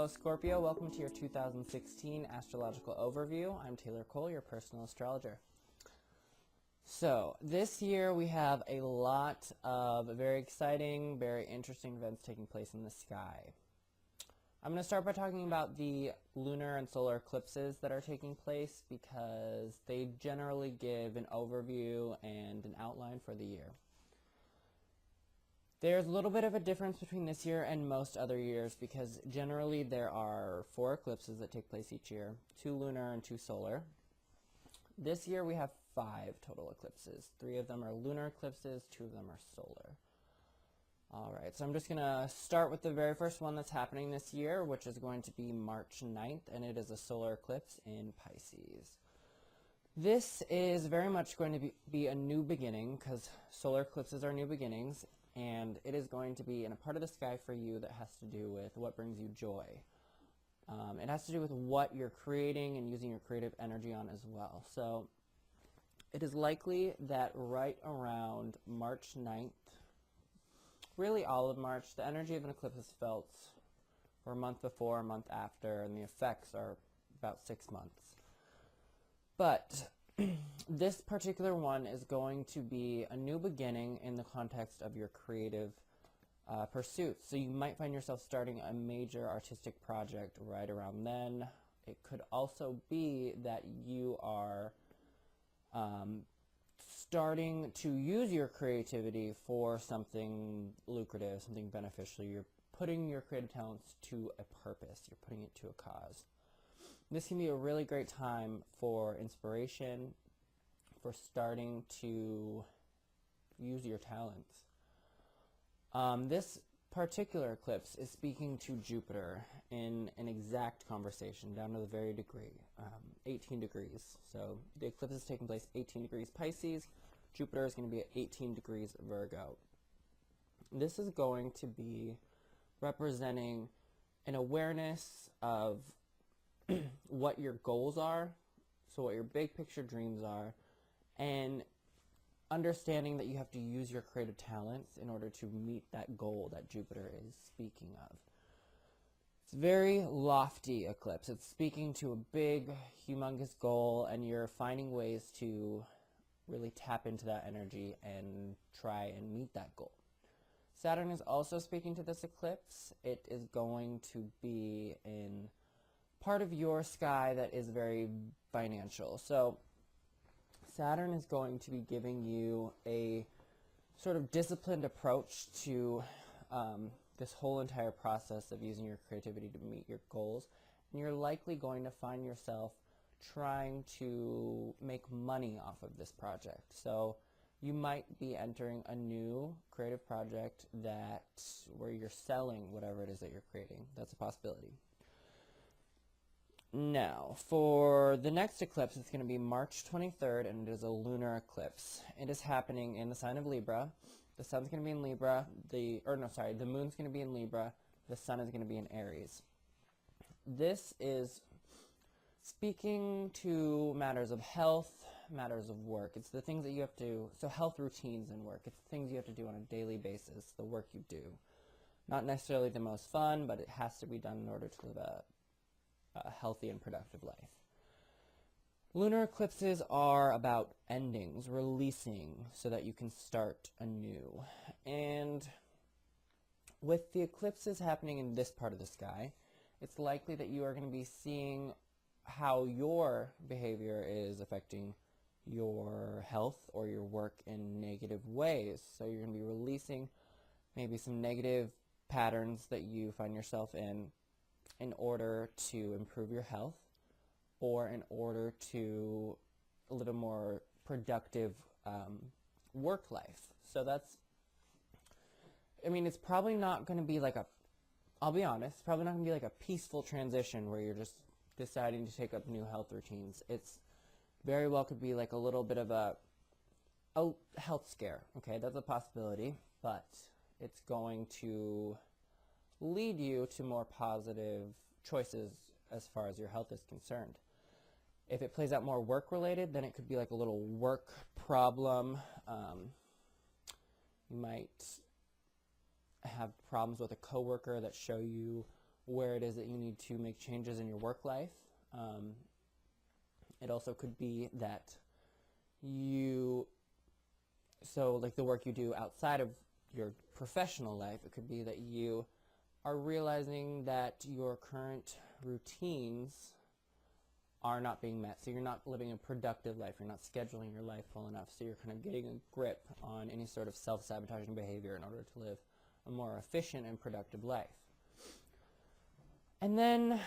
Hello Scorpio, welcome to your 2016 astrological overview. I'm Taylor Cole, your personal astrologer. So this year we have a lot of very exciting, very interesting events taking place in the sky. I'm going to start by talking about the lunar and solar eclipses that are taking place because they generally give an overview and an outline for the year. There's a little bit of a difference between this year and most other years because generally there are 4 eclipses that take place each year, 2 lunar and 2 solar. This year we have 5 total eclipses. 3 of them are lunar eclipses, 2 of them are solar. Alright, so I'm just going to start with the very first one that's happening this year, which is going to be March 9th, and it is a solar eclipse in Pisces. This is very much going to be a new beginning because solar eclipses are new beginnings. And it is going to be in a part of the sky for you that has to do with what brings you joy. It has to do with what you're creating and using your creative energy on as well. So it is likely that right around March 9th, really all of March, the energy of an eclipse is felt for a month before, a month after, and the effects are about 6 months. But this particular one is going to be a new beginning in the context of your creative pursuits. So you might find yourself starting a major artistic project right around then. It could also be that you are starting to use your creativity for something lucrative, something beneficial. You're putting your creative talents to a purpose. You're putting it to a cause. This can be a really great time for inspiration, for starting to use your talents. This particular eclipse is speaking to Jupiter in an exact conversation, down to the very degree, 18 degrees. So the eclipse is taking place 18 degrees Pisces. Jupiter is going to be at 18 degrees Virgo. This is going to be representing an awareness of what your goals are, so what your big picture dreams are, and understanding that you have to use your creative talents in order to meet that goal that Jupiter is speaking of. It's a very lofty eclipse. It's speaking to a big, humongous goal, and you're finding ways to really tap into that energy and try and meet that goal. Saturn is also speaking to this eclipse. It is going to be in part of your sky that is very financial. So Saturn is going to be giving you a sort of disciplined approach to this whole entire process of using your creativity to meet your goals. And you're likely going to find yourself trying to make money off of this project. So you might be entering a new creative project where you're selling whatever it is that you're creating. That's a possibility. Now, for the next eclipse, it's going to be March 23rd, and it is a lunar eclipse. It is happening in the sign of Libra. The sun's going to be in Libra. The moon's going to be in Libra. The sun is going to be in Aries. This is speaking to matters of health, matters of work. It's the things that you have to, so health routines and work. It's the things you have to do on a daily basis, the work you do. Not necessarily the most fun, but it has to be done in order to live a healthy and productive life. Lunar eclipses are about endings, releasing, so that you can start anew. And with the eclipses happening in this part of the sky, it's likely that you are going to be seeing how your behavior is affecting your health or your work in negative ways. So you're going to be releasing maybe some negative patterns that you find yourself in order to improve your health or in order to live a more productive work life. So it's probably not going to be like I'll be honest, it's probably not going to be like a peaceful transition where you're just deciding to take up new health routines. It's very well could be like a little bit of a health scare. Okay, that's a possibility, but it's going to lead you to more positive choices as far as your health is concerned. If it plays out more work-related, then it could be like a little work problem. You might have problems with a coworker that show you where it is that you need to make changes in your work life. It also could be that like the work you do outside of your professional life, it could be that you are realizing that your current routines are not being met. So you're not living a productive life. You're not scheduling your life well enough. So you're kind of getting a grip on any sort of self-sabotaging behavior in order to live a more efficient and productive life. And then,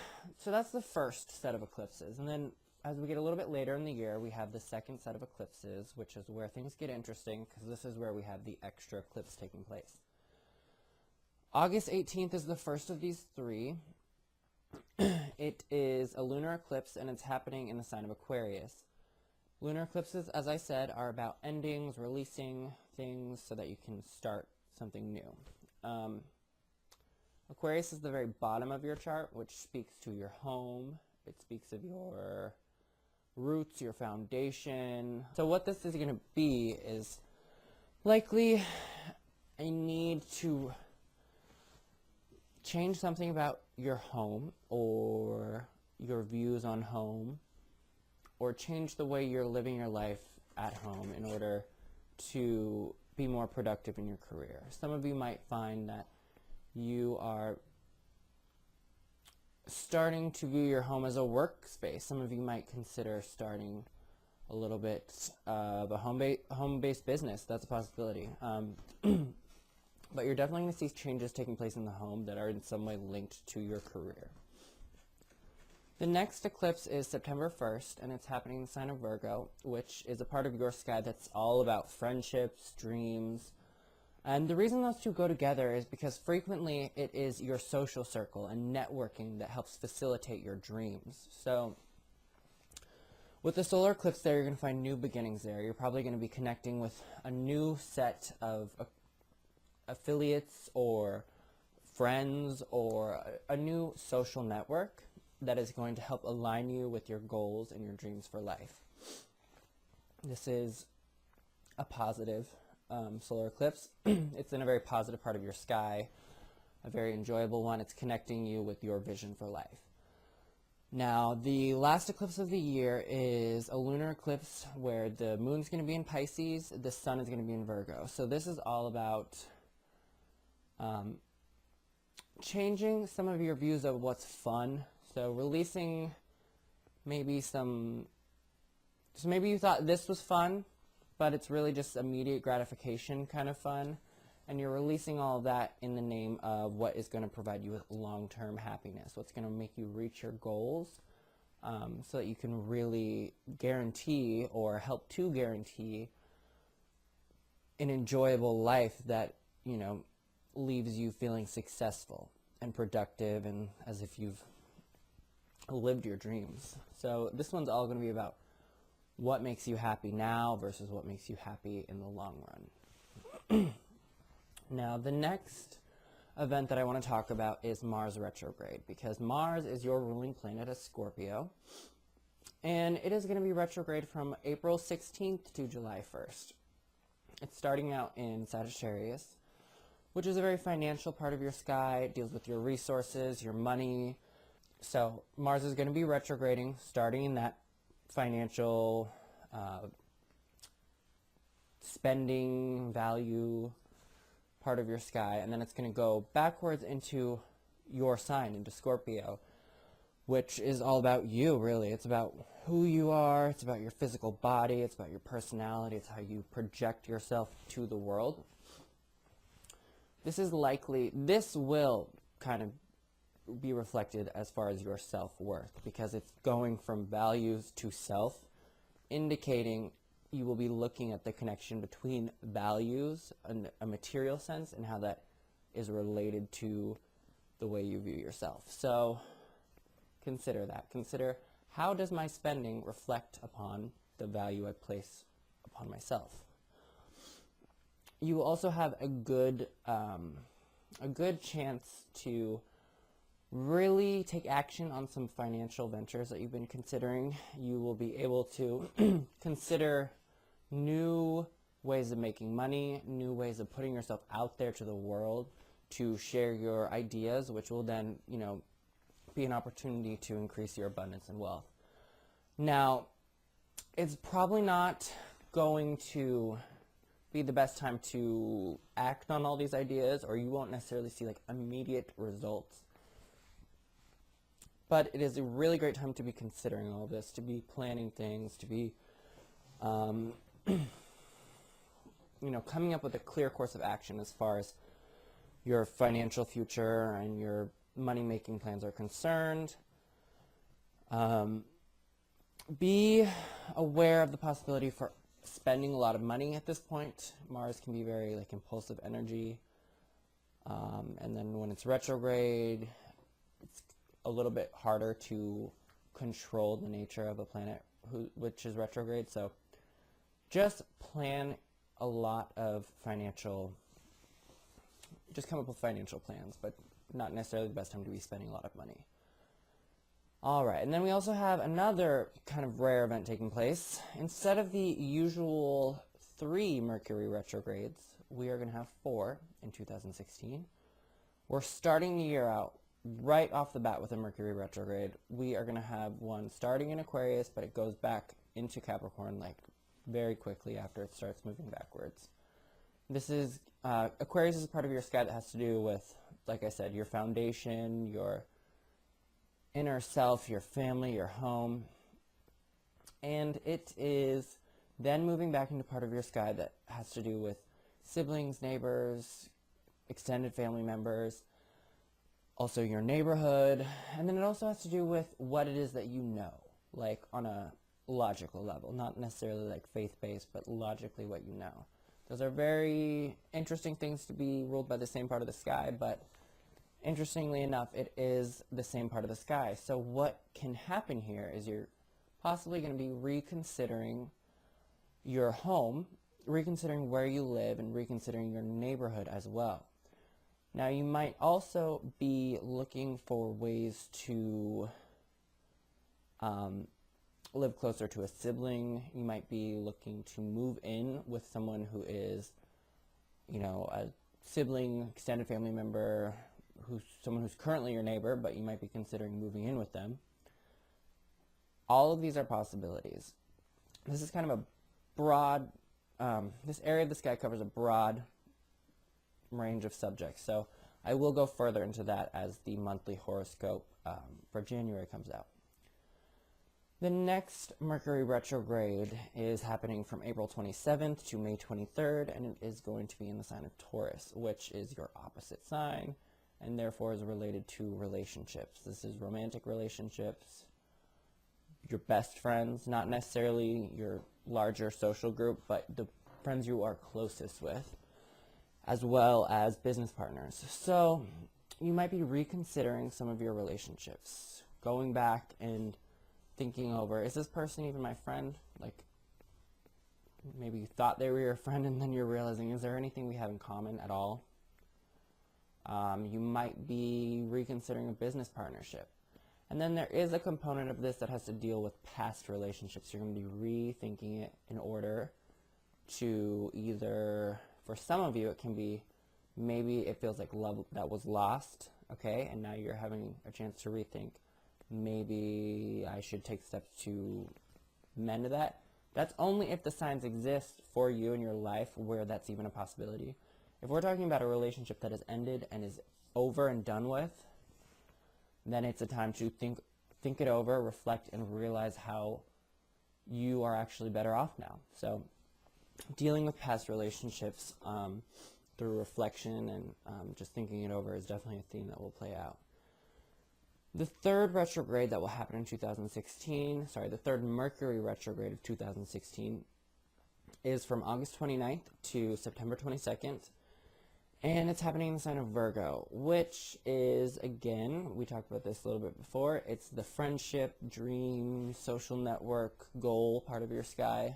so that's the first set of eclipses. And then as we get a little bit later in the year, we have the second set of eclipses, which is where things get interesting, because this is where we have the extra eclipse taking place. August 18th is the first of these three. It is a lunar eclipse, and it's happening in the sign of Aquarius. Lunar eclipses, as I said, are about endings, releasing things so that you can start something new. Aquarius is the very bottom of your chart, which speaks to your home. It speaks of your roots, your foundation. So what this is going to be is likely a need to change something about your home or your views on home, or change the way you're living your life at home in order to be more productive in your career. Some of you might find that you are starting to view your home as a workspace. Some of you might consider starting a little bit of a home-based business. That's a possibility. But you're definitely going to see changes taking place in the home that are in some way linked to your career. The next eclipse is September 1st, and it's happening in the sign of Virgo, which is a part of your sky that's all about friendships, dreams. And the reason those two go together is because frequently it is your social circle and networking that helps facilitate your dreams. So with the solar eclipse there, you're going to find new beginnings there. You're probably going to be connecting with a new set of affiliates or friends or a new social network that is going to help align you with your goals and your dreams for life. This is a positive solar eclipse. It's in a very positive part of your sky, a very enjoyable one. It's connecting you with your vision for life. Now, the last eclipse of the year is a lunar eclipse where the moon's going to be in Pisces, the sun is going to be in Virgo. So this is all about changing some of your views of what's fun. So releasing maybe so maybe you thought this was fun, but it's really just immediate gratification kind of fun, and you're releasing all of that in the name of what is going to provide you with long-term happiness, what's going to make you reach your goals, so that you can really guarantee or help to guarantee an enjoyable life that, leaves you feeling successful and productive and as if you've lived your dreams. So this one's all going to be about what makes you happy now versus what makes you happy in the long run. Now, the next event that I want to talk about is Mars retrograde, because Mars is your ruling planet as Scorpio, and it is going to be retrograde from April 16th to July 1st. It's starting out in Sagittarius, which is a very financial part of your sky. It deals with your resources, your money. So Mars is going to be retrograding, starting in that financial spending value part of your sky, and then it's going to go backwards into your sign, into Scorpio, which is all about you, really. It's about who you are, it's about your physical body, it's about your personality, it's how you project yourself to the world. This will kind of be reflected as far as your self-worth, because it's going from values to self, indicating you will be looking at the connection between values in a material sense and how that is related to the way you view yourself. So consider that. Consider, how does my spending reflect upon the value I place upon myself? You also have a good chance to really take action on some financial ventures that you've been considering. You will be able to consider new ways of making money, new ways of putting yourself out there to the world to share your ideas, which will then, be an opportunity to increase your abundance and wealth. Now, it's probably not going to be the best time to act on all these ideas, or you won't necessarily see like immediate results. But it is a really great time to be considering all of this, to be planning things, to be, coming up with a clear course of action as far as your financial future and your money-making plans are concerned. Be aware of the possibility for spending a lot of money at this point. Mars can be very like impulsive energy. And then when it's retrograde, it's a little bit harder to control the nature of a planet which is retrograde. So just plan a lot of just come up with financial plans, but not necessarily the best time to be spending a lot of money. All right, and then we also have another kind of rare event taking place. Instead of the usual 3 Mercury retrogrades, we are going to have 4 in 2016. We're starting the year out right off the bat with a Mercury retrograde. We are going to have one starting in Aquarius, but it goes back into Capricorn like very quickly after it starts moving backwards. This is, Aquarius is a part of your sky that has to do with, like I said, your foundation, your inner self, your family, your home. And it is then moving back into part of your sky that has to do with siblings, neighbors, extended family members, also your neighborhood, and then it also has to do with what it is that you know, like on a logical level, not necessarily like faith-based, but logically what you know. Those are very interesting things to be ruled by the same part of the sky, but interestingly enough, it is the same part of the sky. So what can happen here is you're possibly going to be reconsidering your home, reconsidering where you live, and reconsidering your neighborhood as well. Now, you might also be looking for ways to live closer to a sibling. You might be looking to move in with someone who is, a sibling, extended family member, someone who's currently your neighbor, but you might be considering moving in with them. All of these are possibilities. This is kind of a broad, this area of the sky covers a broad range of subjects, so I will go further into that as the monthly horoscope for January comes out. The next Mercury retrograde is happening from April 27th to May 23rd, and it is going to be in the sign of Taurus, which is your opposite sign, and therefore is related to relationships. This is romantic relationships, your best friends, not necessarily your larger social group, but the friends you are closest with, as well as business partners. So you might be reconsidering some of your relationships, going back and thinking over, is this person even my friend? Like, maybe you thought they were your friend, and then you're realizing, is there anything we have in common at all? You might be reconsidering a business partnership. And then there is a component of this that has to deal with past relationships. You're going to be rethinking it in order to either, for some of you, it can be maybe it feels like love that was lost, okay, and now you're having a chance to rethink, maybe I should take steps to mend that. That's only if the signs exist for you in your life where that's even a possibility. If we're talking about a relationship that has ended and is over and done with, then it's a time to think it over, reflect, and realize how you are actually better off now. So dealing with past relationships through reflection and just thinking it over is definitely a theme that will play out. The third retrograde that will happen in 2016, the third Mercury retrograde of 2016 is from August 29th to September 22nd. And it's happening in the sign of Virgo, which is, again, we talked about this a little bit before, it's the friendship, dream, social network, goal part of your sky.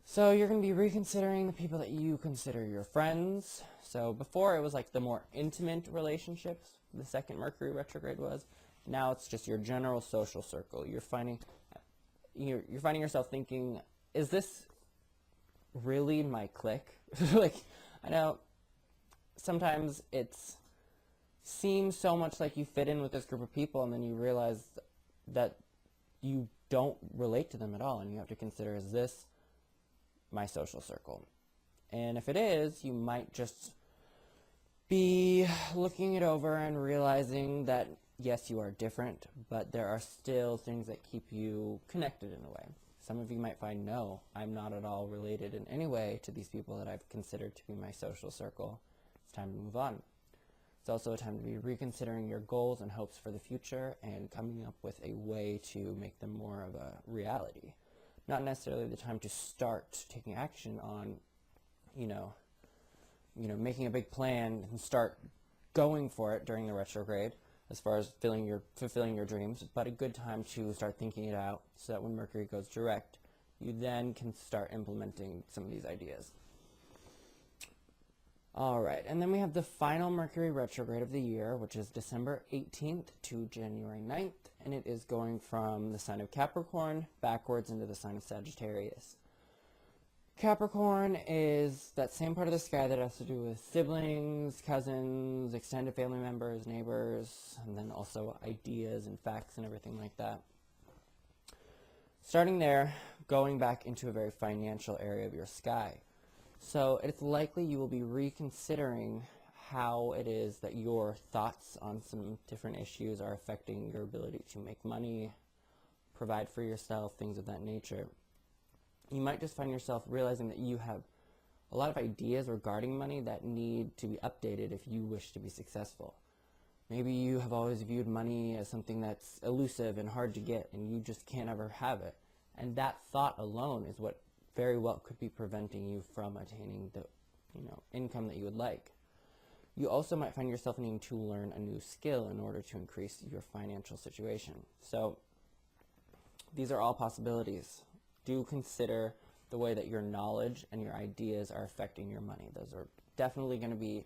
So you're going to be reconsidering the people that you consider your friends. So before it was like the more intimate relationships, the second Mercury retrograde was. Now it's just your general social circle. You're finding yourself thinking, is this really my clique? Like, I know sometimes it seems so much like you fit in with this group of people, and then you realize that you don't relate to them at all, and you have to consider, is this my social circle? And if it is, you might just be looking it over and realizing that, yes, you are different, but there are still things that keep you connected in a way. Some of you might find, no, I'm not at all related in any way to these people that I've considered to be my social circle. It's time to move on. It's also a time to be reconsidering your goals and hopes for the future and coming up with a way to make them more of a reality. Not necessarily the time to start taking action on, making a big plan and start going for it during the retrograde as far as fulfilling your dreams, but a good time to start thinking it out so that when Mercury goes direct, you then can start implementing some of these ideas. All right, and then we have the final Mercury retrograde of the year, which is December 18th to January 9th, and it is going from the sign of Capricorn backwards into the sign of Sagittarius. Capricorn is that same part of the sky that has to do with siblings, cousins, extended family members, neighbors, and then also ideas and facts and everything like that. Starting there, going back into a very financial area of your sky. So it's likely you will be reconsidering how it is that your thoughts on some different issues are affecting your ability to make money, provide for yourself, things of that nature. You might just find yourself realizing that you have a lot of ideas regarding money that need to be updated if you wish to be successful. Maybe you have always viewed money as something that's elusive and hard to get, and you just can't ever have it. And that thought alone is what very well could be preventing you from attaining the income that you would like. You also might find yourself needing to learn a new skill in order to increase your financial situation. So these are all possibilities. Do consider the way that your knowledge and your ideas are affecting your money. Those are definitely going to be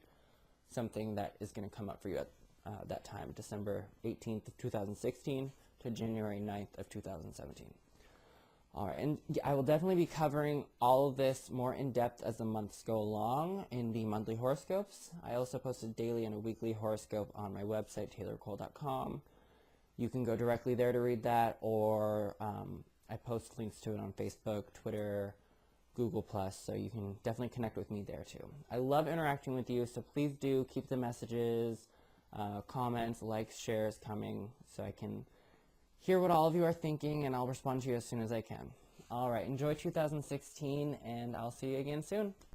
something that is going to come up for you at that time, December 18th of 2016 to January 9th of 2017. All right, and I will definitely be covering all of this more in depth as the months go along in the monthly horoscopes. I also post a daily and a weekly horoscope on my website, taylorcole.com. You can go directly there to read that, or I post links to it on Facebook, Twitter, Google+, so you can definitely connect with me there too. I love interacting with you, so please do keep the messages, comments, likes, shares coming so I can hear what all of you are thinking, and I'll respond to you as soon as I can. All right, enjoy 2016, and I'll see you again soon.